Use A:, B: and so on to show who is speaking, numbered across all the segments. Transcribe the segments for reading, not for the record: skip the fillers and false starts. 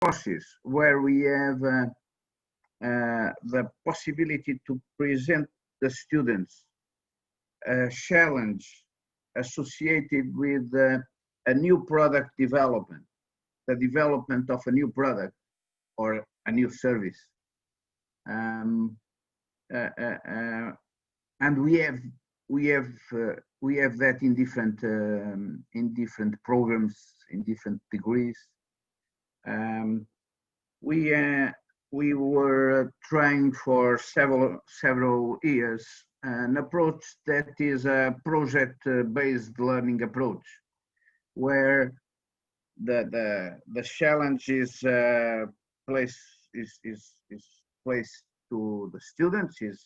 A: courses where we have the possibility to present the students a challenge associated with a new product development, the development of a new product or a new service. Um, and we have that in different programs, in different degrees. We were trying for several years an approach that is a project-based learning approach, where the challenge is placed to the students, is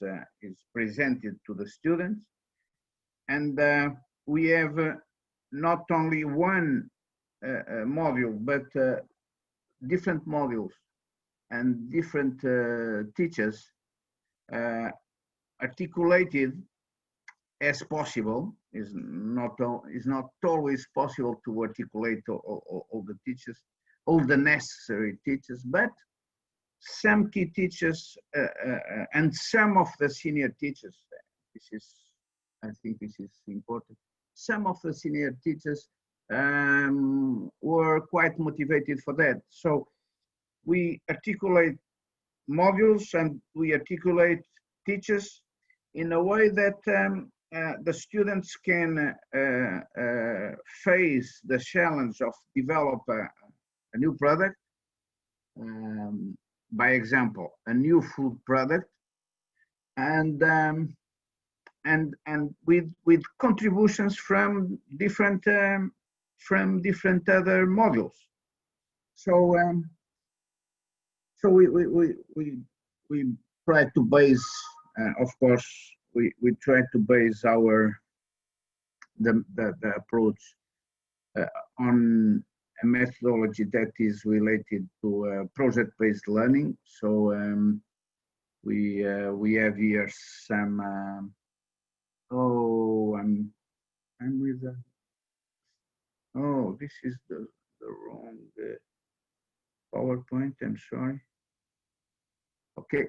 A: presented to the students, and we have not only one module, but different modules and different teachers articulated as possible. Is not always possible to articulate all the teachers, all the necessary teachers, but some key teachers and some of the senior teachers. I think this is important. Some of the senior teachers were quite motivated for that. So we articulate modules and we articulate teachers in a way that the students can face the challenge of develop a new product. By example, a new food product, and with contributions from different other modules. So we try to base, of course, we try to base the approach on a methodology that is related to project-based learning. So we have here some. I'm with the. Oh, this is the wrong PowerPoint. I'm sorry. Okay,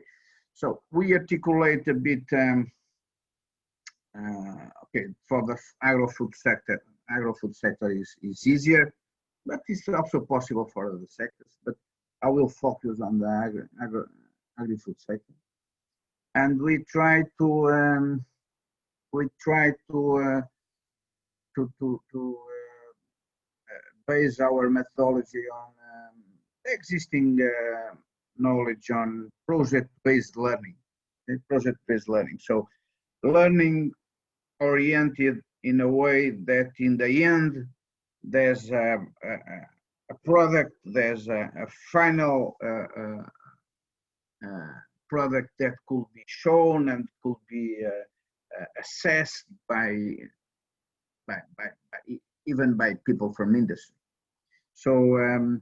A: so we articulate a bit. Okay, for the agrofood sector. Agrofood sector is easier, but it's also possible for other sectors. But I will focus on the agri-food sector, and we try to base our methodology on existing knowledge on project-based learning. Project-based learning. So learning oriented in a way that in the end there's a product, there's a final product that could be shown and could be assessed even by people from industry. So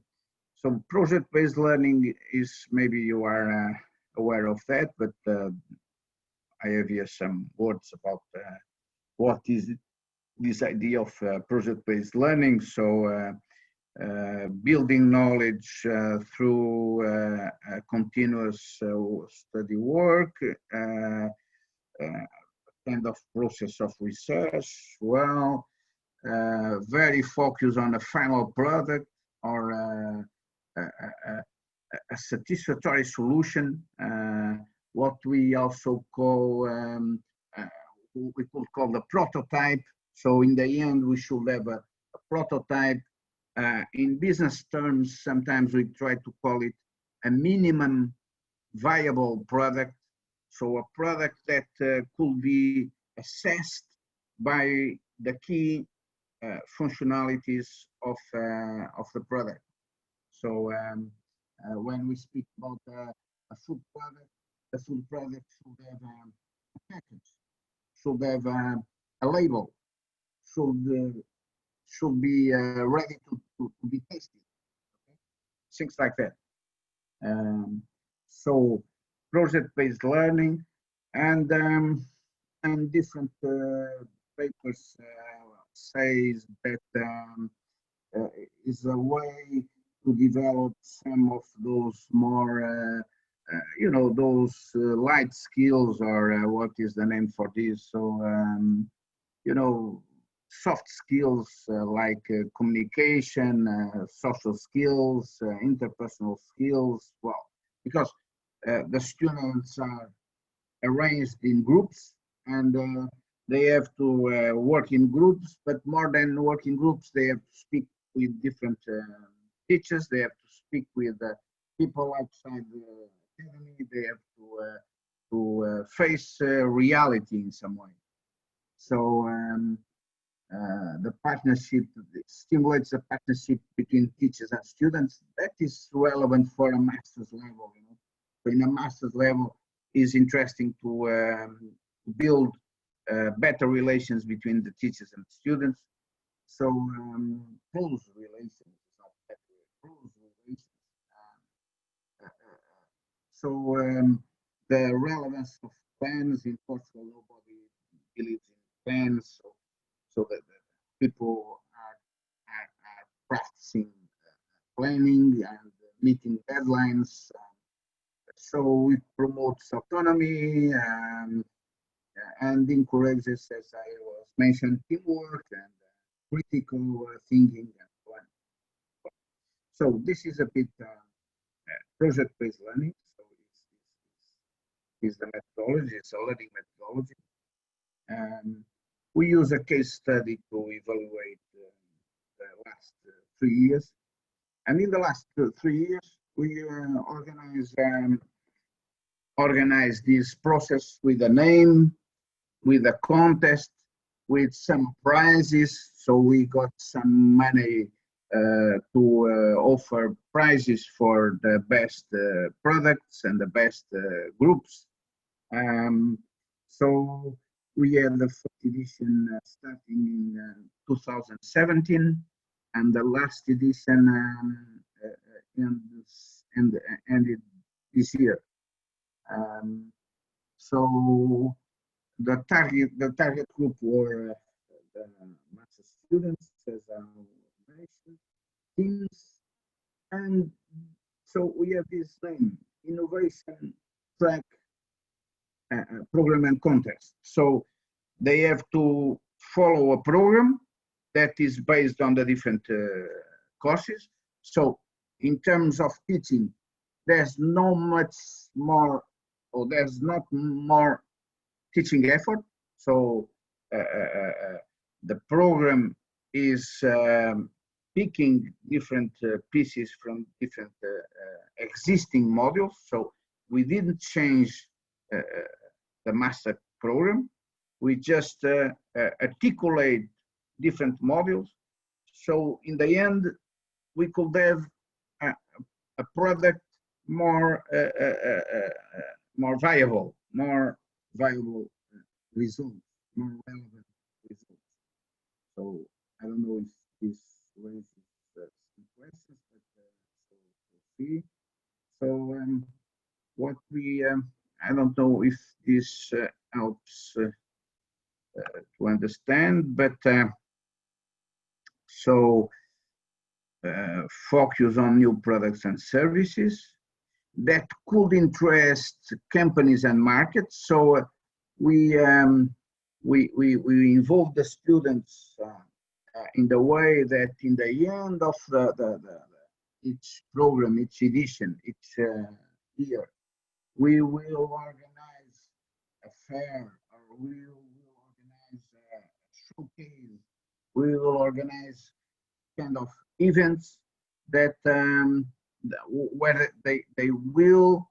A: so project-based learning is, maybe you are aware of that, but I have here some words about what is this idea of project-based learning. So building knowledge through continuous study work, kind of process of research. Well, very focused on a final product or a satisfactory solution. What we also call we could call the prototype. So in the end, we should have a prototype. In business terms, sometimes we try to call it a minimum viable product. So a product that could be assessed by the key functionalities of the product. So when we speak about a food product, the food product should have a package, should have a label, should be ready to be tasted, okay? Things like that. So project-based learning and different papers says that is a way to develop some of those more, those light skills, or what is the name for this? So, soft skills like communication, social skills, interpersonal skills. Well, because the students are arranged in groups, and they have to work in groups, but more than work in groups, they have to speak with different teachers, they have to speak with people outside the academy, they have to face reality in some way. So the partnership stimulates the partnership between teachers and students. That is relevant for a master's level. So in a master's level, is interesting to build better relations between the teachers and students. So close relations, not better, close relations. So the relevance of plans in Portugal, nobody believes in plans. So that people are practicing planning and meeting deadlines. So it promotes autonomy and encourages, as I was mentioned, teamwork and critical thinking and so on. So this is a bit project-based learning. So it's the methodology, it's a learning methodology. We use a case study to evaluate the last 3 years. And in the last 3 years, we organize this process with a name, with a contest, with some prizes. So we got some money to offer prizes for the best products and the best groups. So we had the first edition starting in 2017, and the last edition ended this year. So the target group were the master students, as I mentioned, teams, and so we have this name, innovation track program and contest. So they have to follow a program that is based on the different courses. So in terms of teaching, there's no much more, or there's not more teaching effort. So the program is picking different pieces from different existing modules. So we didn't change the master program. We just articulate different modules. So in the end, we could have a product more viable results, more relevant results. So I don't know if this raises some questions, but so we'll see. So what we, I don't know if this helps to understand, but so focus on new products and services that could interest companies and markets. So we involve the students in the way that in the end of each program, each edition, each year, we will organize a fair, or we will organize a showcase, we will organize kind of events that where they will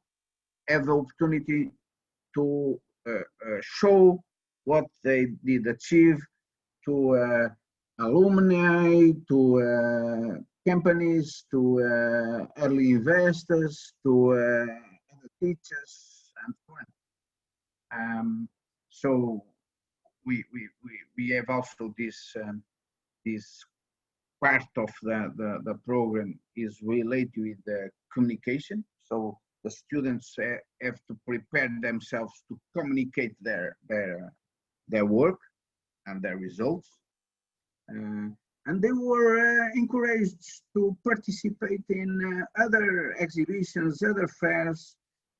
A: have the opportunity to show what they did achieve to alumni, to companies, to early investors, to other teachers, and so on. So we have also this this part of the program is related with the communication. So the students have to prepare themselves to communicate their work and their results. And they were encouraged to participate in other exhibitions, other fairs,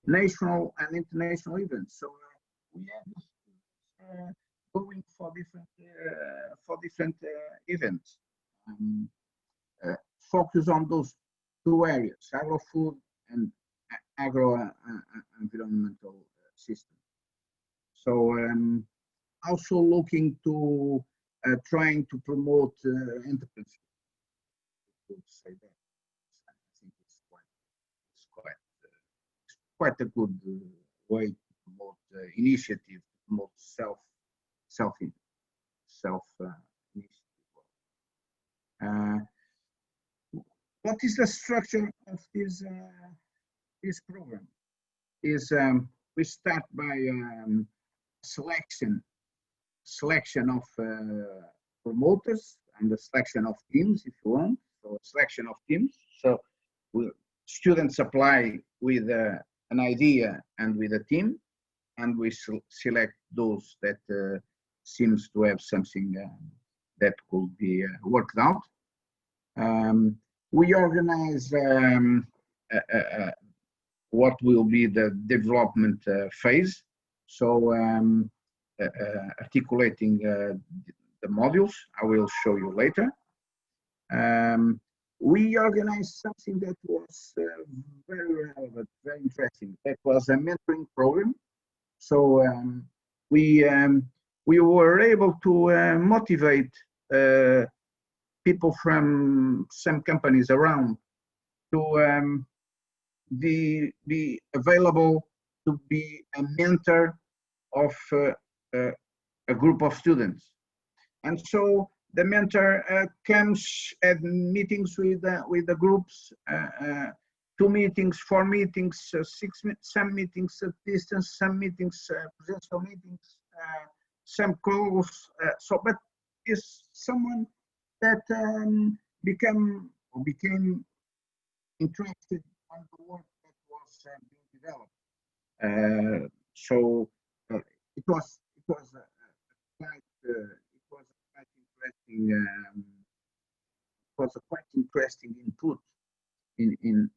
A: national and international events. So we had going for different events. Um, Focus on those two areas, agro-food and agro-environmental system. So also looking to trying to promote entrepreneurship. I would say that. I think it's quite a good way to promote initiative, to promote self initiative. What is the structure of this program? Is we start by selection of promoters and the selection of teams, if you want. So selection of teams. So students apply with an idea and with a team, and we select those that seems to have something that could be worked out. We organize what will be the development phase. So articulating the modules, I will show you later. We organized something that was very relevant, very interesting. That was a mentoring program. So we were able to motivate people from some companies around to be available to be a mentor of a group of students. And so the mentor comes at meetings with the groups, 2 meetings, 4 meetings, some meetings at distance, some meetings, presential meetings, some calls. But is someone that became interested on the work that was being developed. So it was quite interesting. It was a quite interesting input in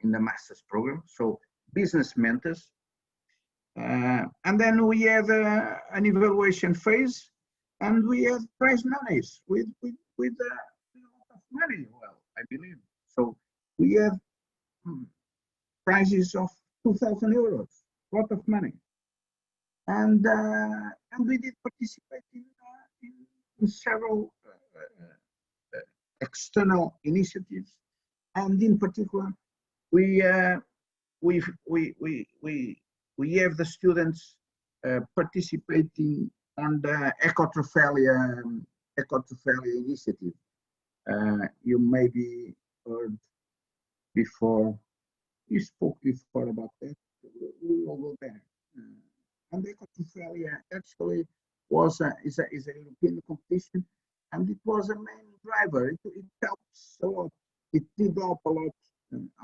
A: the master's program. So business mentors, and then we have an evaluation phase, and we have prize monies with a lot of money. Well, I believe so. We have prizes of 2,000 euros, a lot of money, and we did participate in several external initiatives, and in particular, we have the students participating on the ecotrophalia initiative. You maybe heard before. We spoke before about that. We will go there. And the ecotrophalia actually is a European competition, and it was a main driver. It helps a lot. It did help a lot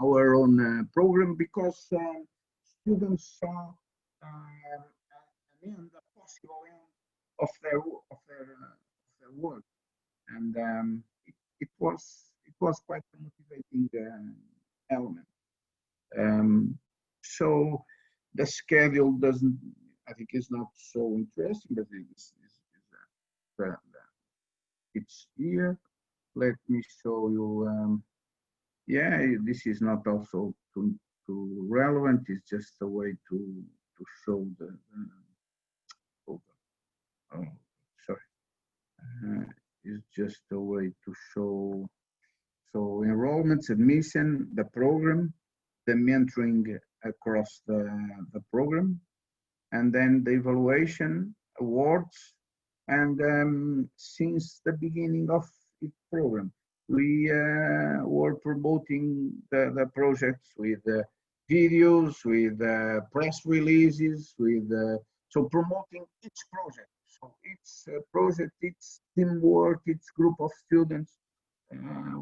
A: our own program, because students saw the possible end of their work, and it was quite a motivating element. So the schedule doesn't, I think, is not so interesting, but it's here. Let me show you. Yeah, this is not also too relevant. It's just a way to show the. Oh, sorry. It's just a way to show. So enrollment, admission, the program, the mentoring across the program, and then the evaluation, awards, and since the beginning of the program, we were promoting the projects with videos, with press releases, with so promoting each project. So each project, each teamwork, each group of students,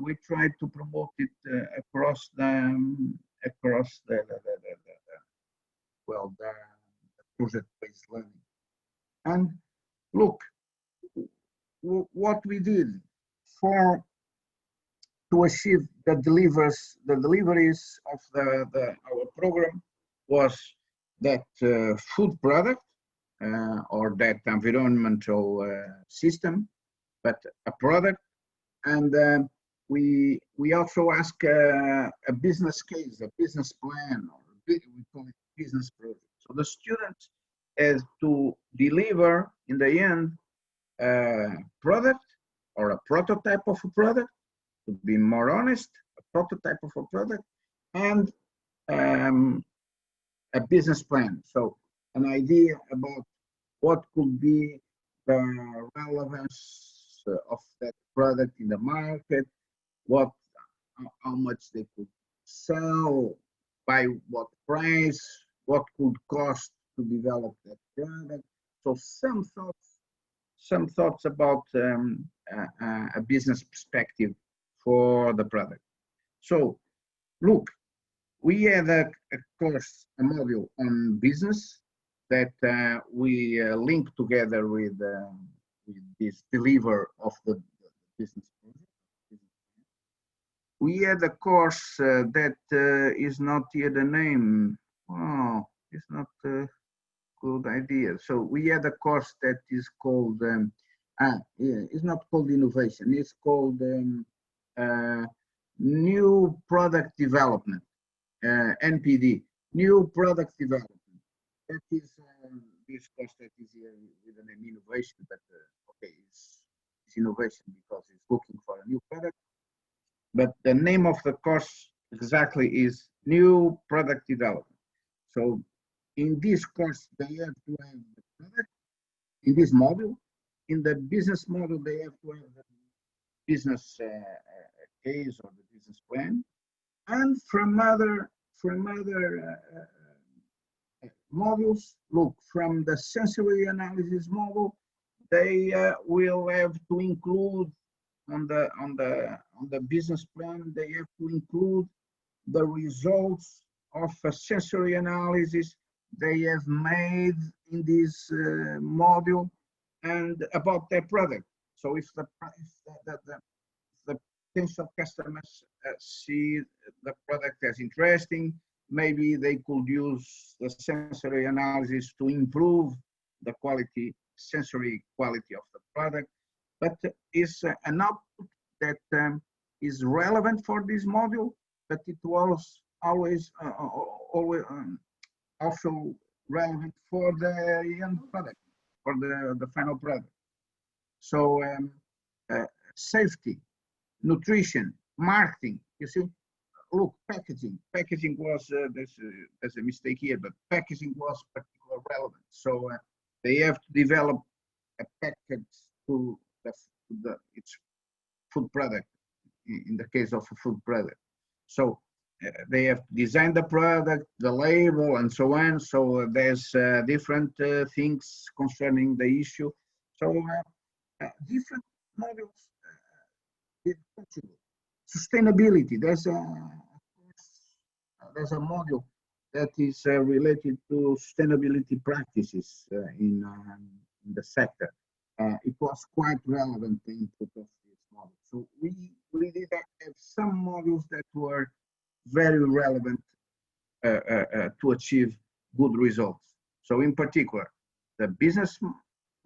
A: we tried to promote it across the project-based learning. And look, what we did for to achieve the deliveries of our program was that food product or that environmental system, but a product. And we also ask a business case, a business plan, or we call it business project. So the students has to deliver in the end a product or a prototype of a product, to be more honest, a prototype of a product, and a business plan. So an idea about what could be the relevance of that product in the market, what, how much they could sell, by what price, what could cost to develop that product. So some thoughts about a business perspective for the product. So look, we had a course, a module on business that we link together with this deliver of the business project. We had a course that is not here the name. Oh, it's not a good idea. So we had a course that is called, yeah, it's not called innovation, it's called new product development, NPD, new product development. That is this course that is here with the name innovation, but okay, it's innovation because it's looking for a new product. But the name of the course exactly is new product development. So in this course, they have to have the product in this module. In the business model, they have to have the business case or the business plan. And from other modules, look, from the sensory analysis model, they will have to include on the business plan, they have to include the results of a sensory analysis they have made in this module and about their product. So if the potential customers see the product as interesting, maybe they could use the sensory analysis to improve the quality, sensory quality of the product. But is an output that is relevant for this module, but it was always also relevant for the end product, for the final product. So safety, nutrition, marketing, you see, look, packaging. Packaging was, there's a mistake here, but packaging was particularly relevant. So they have to develop a package to its food product, in the case of a food product. So they have to design the product, the label, and so on. So there's different things concerning the issue. So different modules. Sustainability. There's a module that is related to sustainability practices in the sector. It was quite relevant, the input of this model. So we did have some modules that were very relevant to achieve good results. So in particular, the business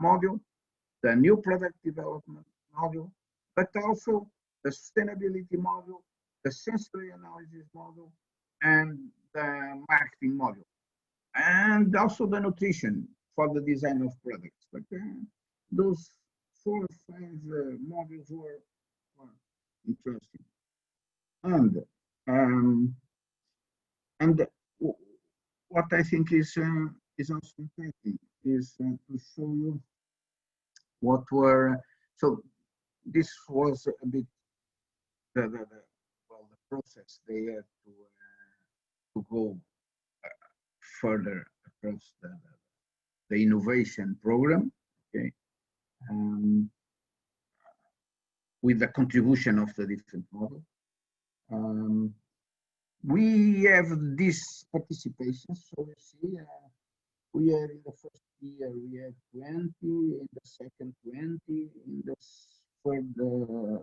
A: module, the new product development module, but also the sustainability module, the sensory analysis module, and the marketing module, and also the nutrition for the design of products. But those 4 or 5 modules were interesting. And what I think is also important is to show you what were, so this was a bit the process they had to go further across the innovation program, okay, with the contribution of the different models. We have this participation, so you see, we had in the first year we had 20, in the second 20, in the were the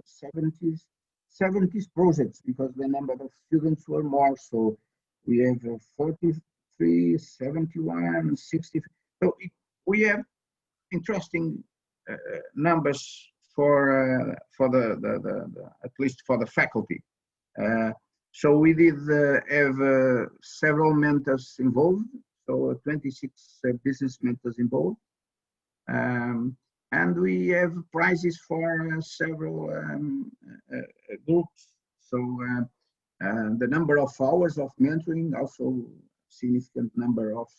A: 70s projects because the number of students were more. So we have 43, 71, 60. So we have interesting numbers for the at least for the faculty. So we did have several mentors involved. So 26 business mentors involved. And we have prizes for several groups. So the number of hours of mentoring, also significant number of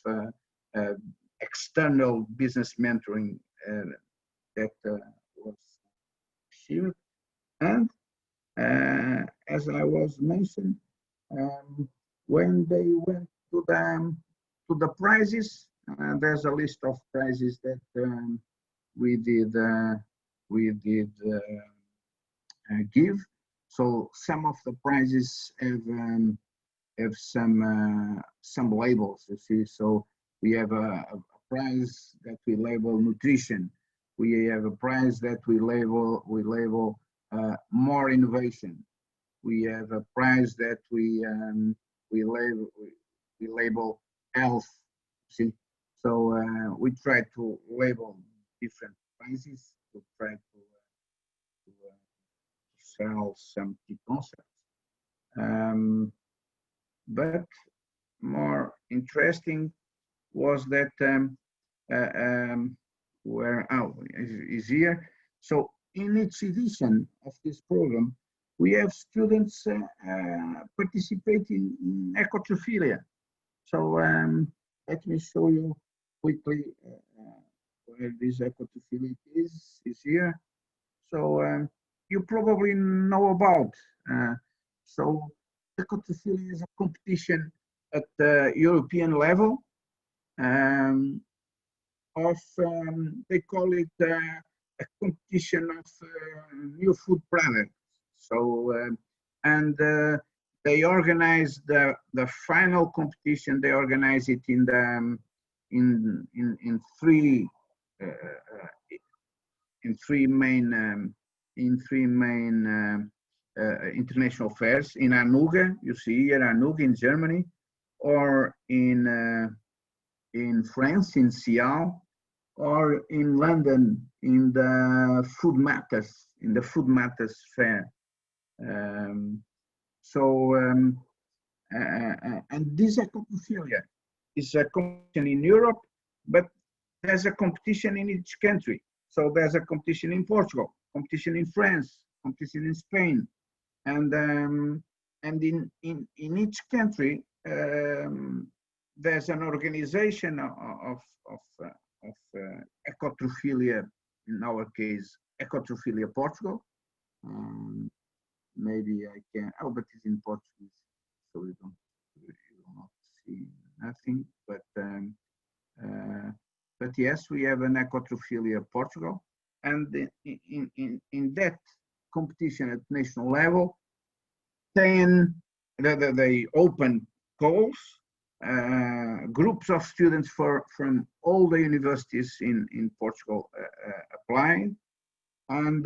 A: external business mentoring that was achieved. And as I was mentioned, when they went to the prizes, there's a list of prizes that we did give. So some of the prizes have some labels, you see. So we have a prize that we label nutrition. We have a prize that we label more innovation. We have a prize that we label health. See, so we try to label different prizes to try to sell some key concepts. But more interesting was that where is here. So in each edition of this program, we have students participating in ecotrophilia. So let me show you quickly where this ecotrophilia is here. So you probably know about. So ecotrophilia is a competition at the European level of, they call it a competition of new food products. So, and they organize the final competition. They organize it in the in three main international fairs. In Anuga, you see here Anuga in Germany, or in France in Sial, or in London in the Food Matters fair. And this ecophilia is a competition in Europe, but there's a competition in each country. So there's a competition in Portugal, competition in France, competition in Spain, and in each country there's an organization of ecotrophilia. In our case, ecotrophilia Portugal. Maybe I can. Oh, but it's in Portuguese, so you will not see nothing. But yes, we have an ecotrophilia Portugal, and in that competition at national level, they open calls. Groups of students from all the universities in Portugal apply, and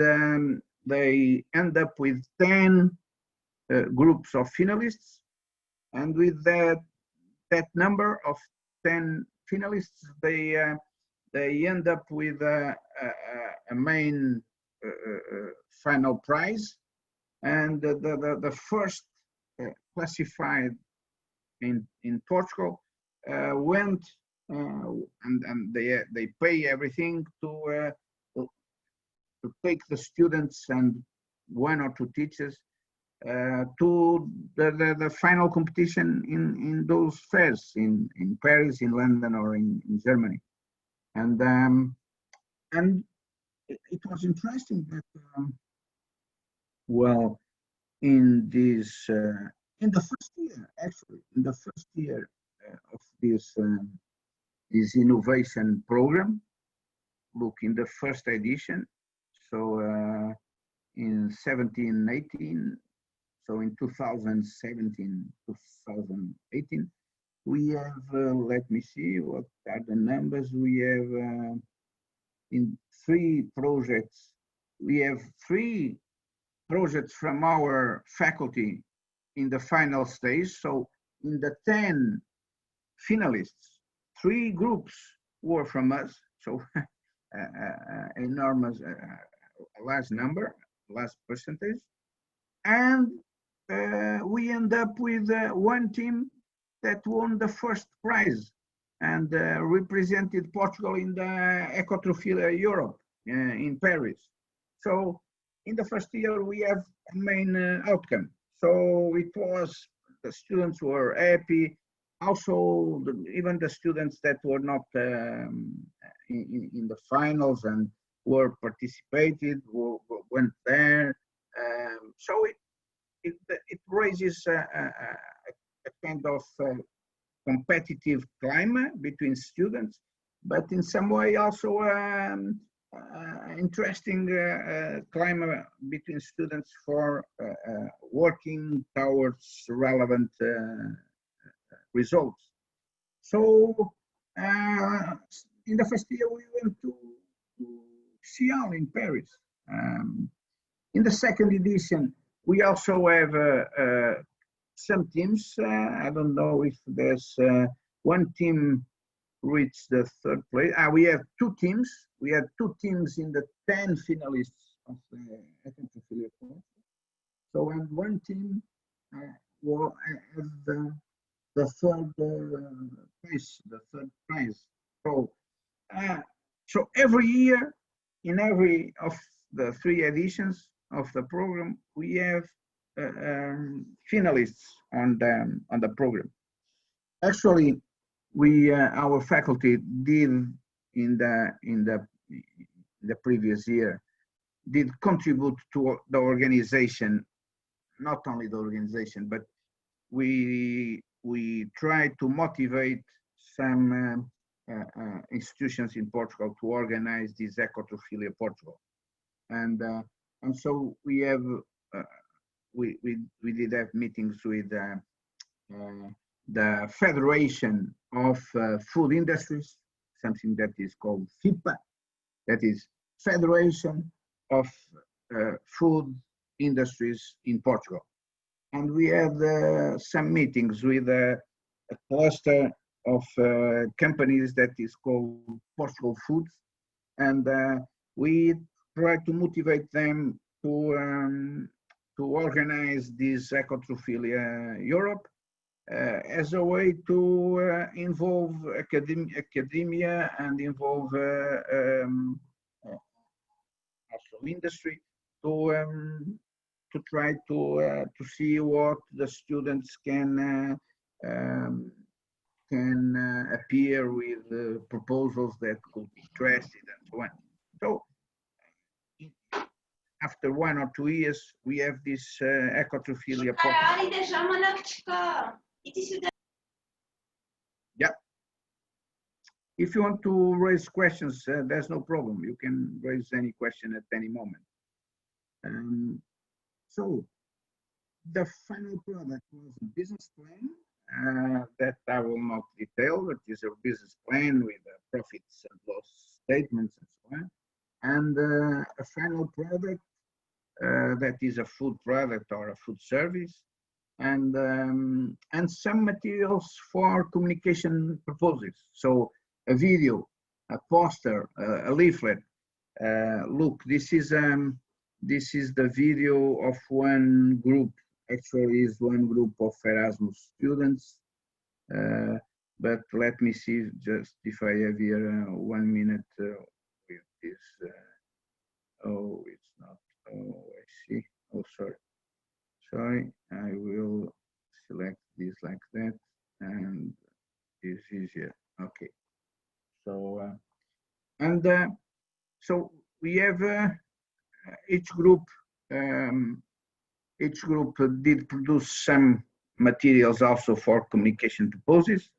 A: they end up with 10 groups of finalists, and with that number of 10 finalists, they end up with a main final prize, and the first classified in Portugal went and they pay everything to take the students and one or two teachers to the final competition in those fairs in Paris, in London, or in Germany, and it was interesting that well, in this in the first year, actually, in the first year of this innovation program, look, in the first edition, so in 17-18, so in 2017-2018, we have, let me see, what are the numbers? We have in 3 projects, we have 3 projects from our faculty in the final stage. So in the 10 finalists, 3 groups were from us. So enormous, large number, large percentage. And we end up with one team that won the first prize and represented Portugal in the Ecotrophilia Europe in Paris. So in the first year, we have a main outcome. So it was, the students were happy. Also, even the students that were not in the finals and were participated, went there. So it raises a kind of competitive climate between students, but in some way also interesting climate between students for working towards relevant results. So in the first year we went to Cial in Paris. In the second edition we also have some teams. I don't know if there's one team reached the third place. We have 2 teams. We had 2 teams in the 10 finalists of the Ecotrophilia Course. So, and one team was the third place, the third prize. So, so every year, in every of the 3 editions of the program, we have finalists on the program. Actually, we our faculty did in the previous year did contribute to the organization, not only the organization, but we tried to motivate some institutions in Portugal to organize this Ecotrophilia Portugal, and so we have we did have meetings with the Federation of Food Industries, something that is called FIPA, that is Federation of Food Industries in Portugal. And we had some meetings with a cluster of companies that is called Portugal Foods, and we tried to motivate them to organize this Ecotrophilia Europe as a way to involve academia and involve also industry to try to see what the students can appear with proposals that could be interested and so on. So after 1 or 2 years, we have this Ecotrophilia. Yeah. If you want to raise questions, there's no problem. You can raise any question at any moment. So the final product was a business plan that I will not detail. It is a business plan with profits and loss statements and so on. And a final product that is a food product or a food service, and some materials for communication purposes. So a video, a poster, a leaflet. Look, this is the video of one group. Actually, is one group of Erasmus students. But let me see just if I have here 1 minute with this. Oh, it's not. Oh, I see. Oh, sorry. I will select this like that, and this is here. Okay. So so we have each group did produce some materials also for communication purposes.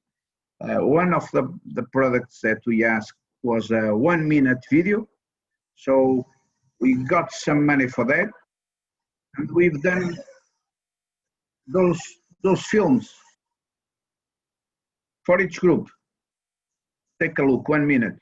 A: One of the products that we asked was a 1 minute video. So we got some money for that, and we've done those films for each group. Take a look, 1 minute.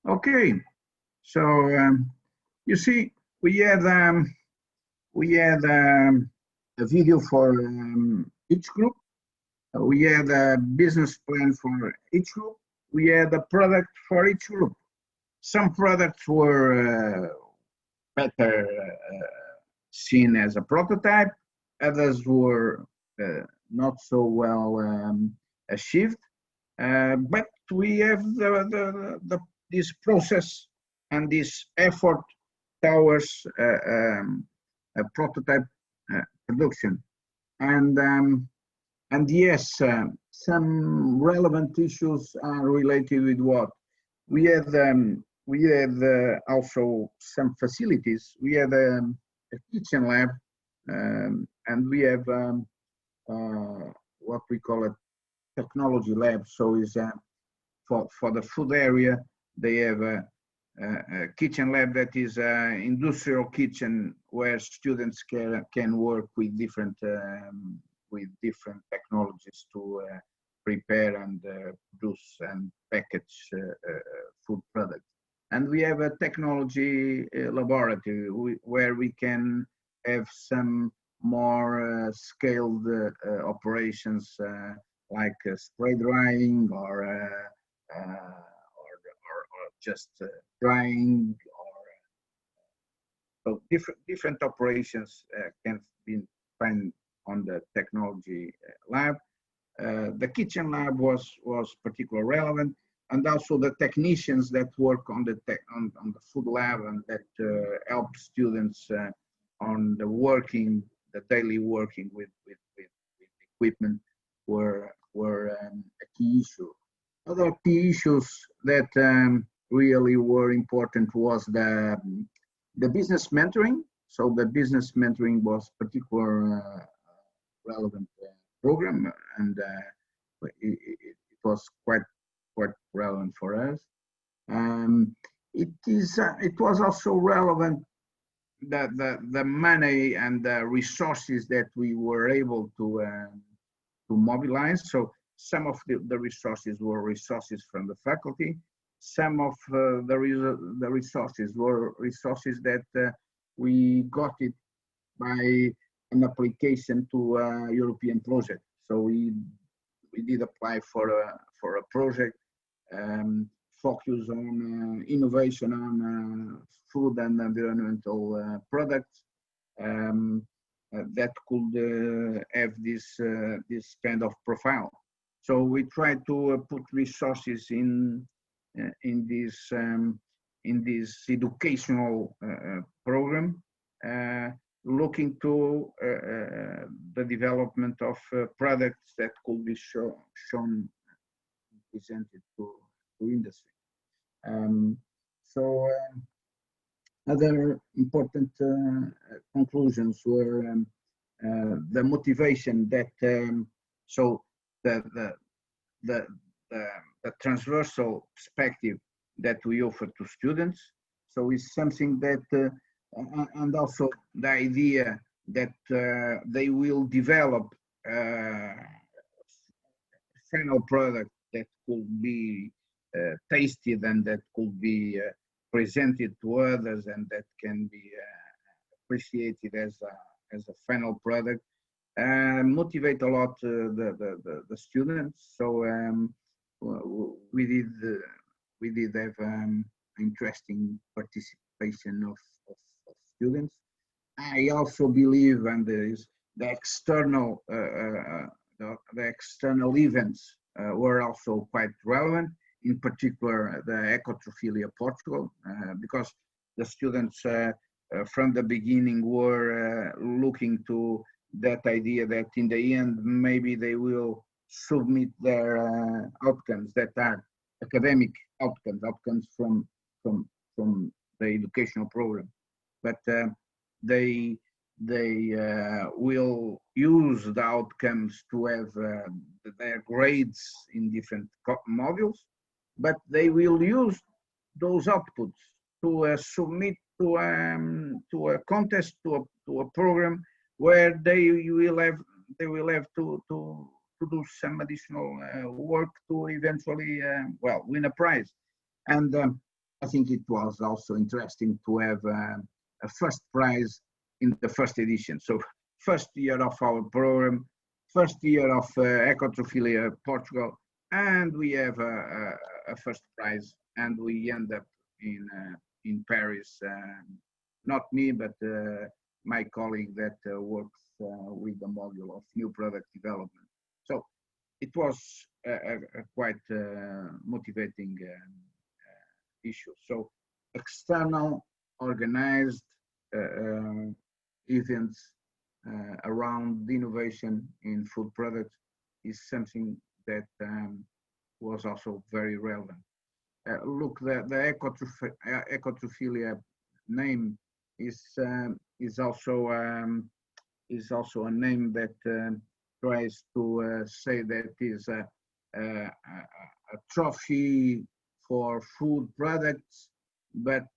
A: Okay, so you see, we had a video for each group. We had a business plan for each group. We had a product for each group. Some products were better seen as a prototype. Others were not so well achieved. But we have this process and this effort towards a prototype production. And yes, some relevant issues are related with what we had also some facilities. We had a kitchen lab, and we have what we call a technology lab. So is for the food area, they have a kitchen lab that is an industrial kitchen where students can work with different technologies to prepare and produce and package food products. And we have a technology laboratory where we can have some more scaled operations like spray drying or just drying, or so different operations can be found on the technology lab. The kitchen lab was particularly relevant, and also the technicians that work on the food lab and that help students on the daily working with equipment were a key issue. Other key issues that really were important was the business mentoring. So the business mentoring was particularly relevant program, and it was quite relevant for us. It was also relevant that the money and the resources that we were able to mobilize. So some of the resources were resources from the faculty. Some of the resources were resources that we got it by an application to a European project. So we did apply for a project focused on innovation on food and environmental products that could have this kind of profile. So we tried to put resources in this educational program, looking to the development of products that could be shown presented to industry. So other important conclusions were the motivation that so the transversal perspective that we offer to students. So it's something that and also the idea that they will develop a final product that could be tasted and that could be presented to others and that can be appreciated as a final product, motivate a lot the students. So we did have interesting participation of students. I also believe, and there is the external events were also quite relevant. In particular, the Ecotrophilia Portugal, because the students from the beginning were looking to that idea that in the end maybe they will submit their outcomes that are academic outcomes from the educational program, but they will use the outcomes to have their grades in different modules, but they will use those outputs to submit to a contest, to a program where they will have to do some additional work to eventually win a prize. And I think it was also interesting to have a first prize in the first edition. So first year of our program, first year of Ecotrophilia Portugal, and we have a first prize, and we end up in Paris. Not me, but my colleague that works with the module of new product development. So it was a quite motivating issue. So external organized events around the innovation in food products is something that was also very relevant. Look, the ecotrophilia name is also a name that tries to say that is a trophy for food products, but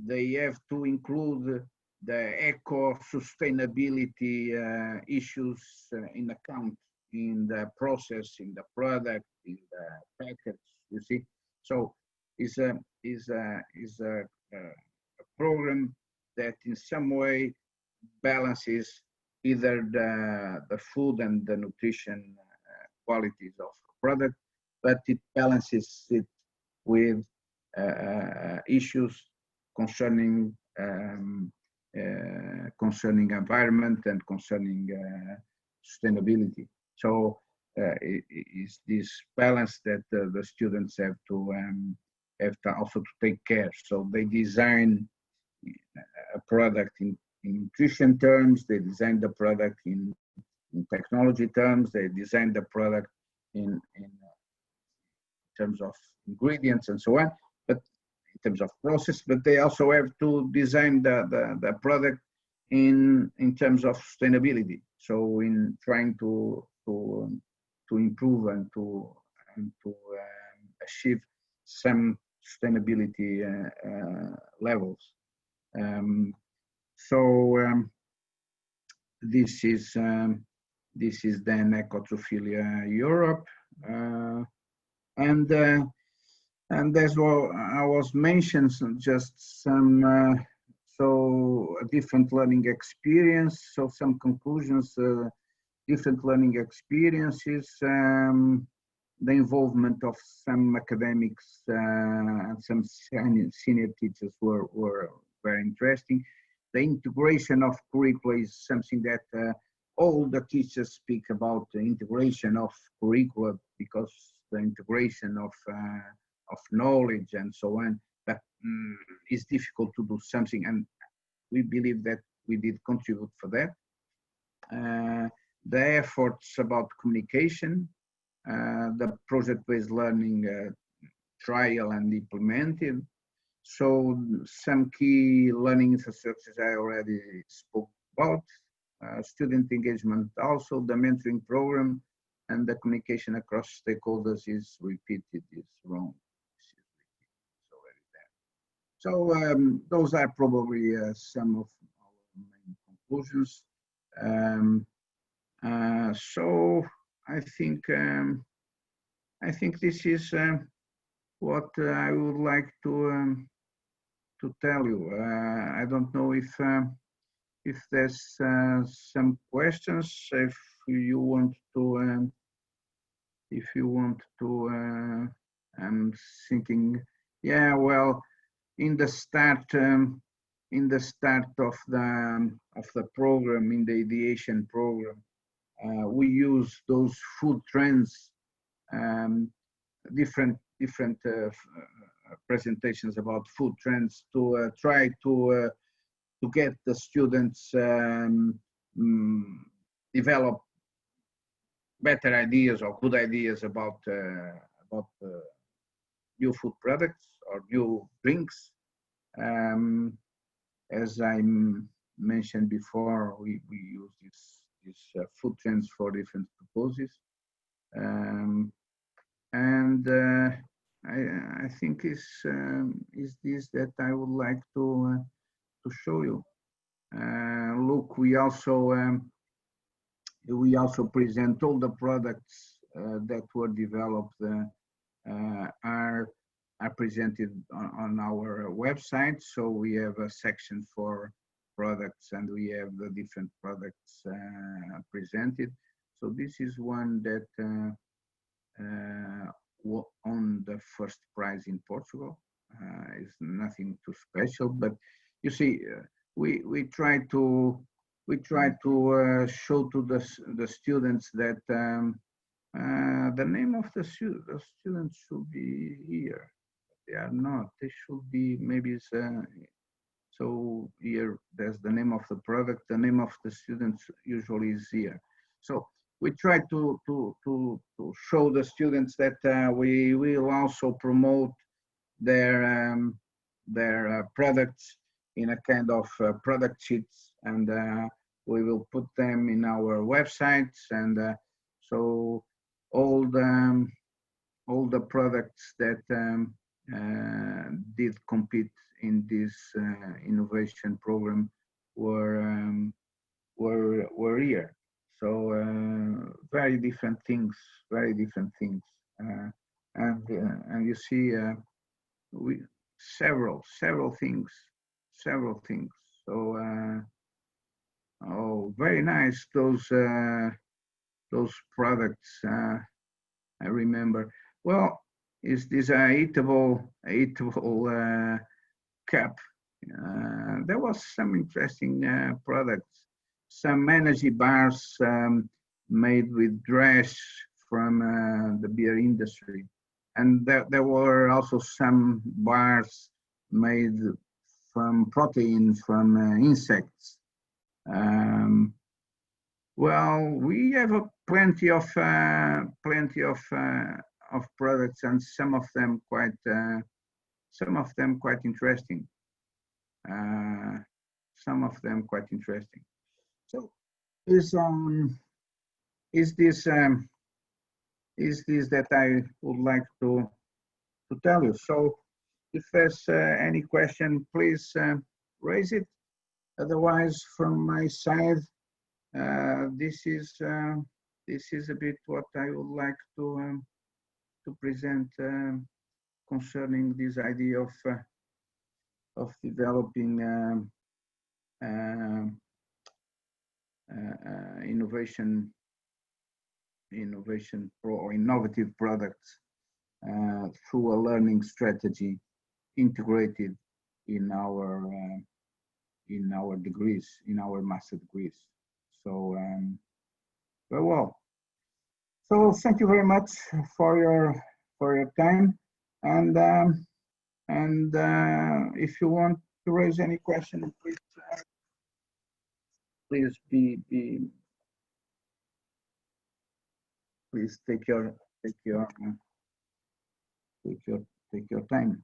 A: they have to include the eco-sustainability issues in account in the process, in the product, in the package. You see, so is a program that in some way balances either the food and the nutrition qualities of the product, but it balances it with issues concerning concerning environment and concerning sustainability. So it is this balance that the students have to also to take care. So they design a product in nutrition terms, they design the product in technology terms, they design the product in terms of ingredients and so on, but in terms of process, but they also have to design the product in terms of sustainability. So in trying to improve and to achieve some sustainability levels. This is then Ecotrophilia Europe, and as well I was mentioned just some so a different learning experience. So some conclusions, different learning experiences, the involvement of some academics and some senior teachers were very interesting. The integration of curricula is something that all the teachers speak about, the integration of curricula, because the integration of knowledge and so on, but it's difficult to do something, and we believe that we did contribute for that. The efforts about communication, the project-based learning trial and implemented. So some key learning infrastructures I already spoke about. Student engagement also, the mentoring program, and the communication across stakeholders is repeated, is wrong. So those are probably some of our main conclusions. So I think this is what I would like to tell you. I don't know if there's some questions. If you want to, I'm thinking, yeah. Well, in the start of the program, in the ideation program, we use those food trends, different presentations about food trends to try to get the students develop better ideas or good ideas about new food products or new drinks. As I mentioned before, we use these food trends for different purposes, and I think is this that I would like to show you. Look, we also present all the products that were developed are are presented on our website. So we have a section for products, and we have the different products presented. So this is one that won the first prize in Portugal. It's nothing too special, but you see, we try to show to the students that the name of the students should be here. They are not. They should be maybe. So here there's the name of the product. The name of the students usually is here. So we try to show the students that we will also promote their products in a kind of product sheets, and we will put them in our websites, and so all the products that did compete in this innovation program were here. So very different things, and you see we several things. So oh, very nice those products. I remember. Well, is this a eatable cup? There was some interesting products. Some energy bars made with dregs from the beer industry, and there were also some bars made from protein from insects. Well, we have plenty of products, and some of them quite interesting. So is this that I would like to tell you. So if there's any question, please raise it. Otherwise, from my side, this is a bit what I would like to present concerning this idea of developing innovative products through a learning strategy integrated in our degrees, in our master degrees. So very well. So thank you very much for your time, and if you want to raise any question, please please take your time.